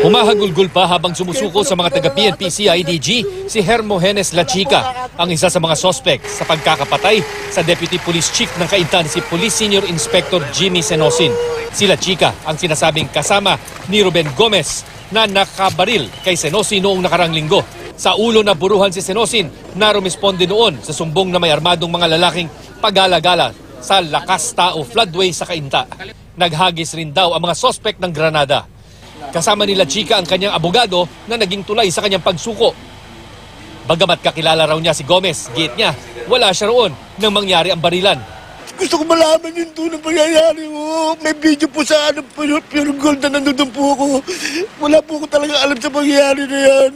Humahagulgol pa habang sumusuko sa mga taga-PNP CIDG si Hermogenes La Chica, ang isa sa mga sospek sa pagkakapatay sa Deputy Police Chief ng Cainta si Police Senior Inspector Jimmy Senosin. Si La Chica ang sinasabing kasama ni Ruben Gomez na nakabaril kay Senosin noong nakarang linggo. Sa ulo na buruhan si Senosin na rumisponde noon sa sumbong na may armadong mga lalaking pag-alagala sa Lakas Tao floodway sa Cainta. Naghagis rin daw ang mga sospek ng granada. Kasama ni La Chica ang kanyang abogado na naging tulay sa kanyang pagsuko. Bagamat kakilala raw niya si Gomez, giit niya, wala siya roon nang mangyari ang barilan. Gusto ko malaman yung tunang pangyayari mo. May video po sa Pure Gold na nandun po ako. Wala po ko talaga alam sa pangyayari na yan.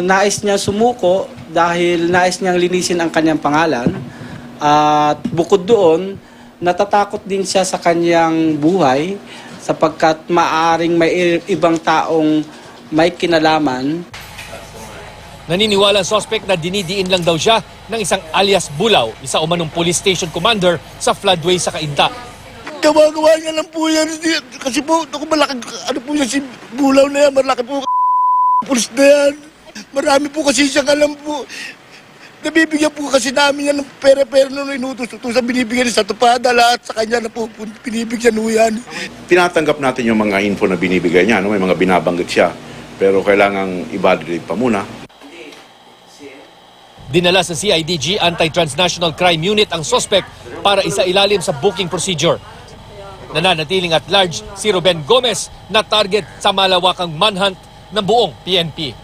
Nais niya sumuko dahil nais niyang linisin ang kanyang pangalan. At bukod doon, natatakot din siya sa kanyang buhay sapagkat maaring may ibang taong may kinalaman. Naniniwala ang suspect na dinidiin lang daw siya ng isang alias Bulaw, isa umanong police station commander sa floodway sa Cainta. Gawa-gawa niya lang po yan. Kasi po, ako malaki, ano po yan, si Bulaw na yan, malaki po pulis na yan. Marami po kasi siyang alam po. Nabibigyan po kasi namin yan ng pera-pera nung inutos-utusan, binibigyan sa tupada, lahat sa kanya na po binibigyan po yan. Tinatanggap natin yung mga info na binibigay niya, no? May mga binabanggit siya, pero kailangang i-validate pa muna. Dinala sa CIDG Anti-Transnational Crime Unit ang suspect para isailalim sa booking procedure. Nananatiling at large si Ruben Gomez na target sa malawakang manhunt ng buong PNP.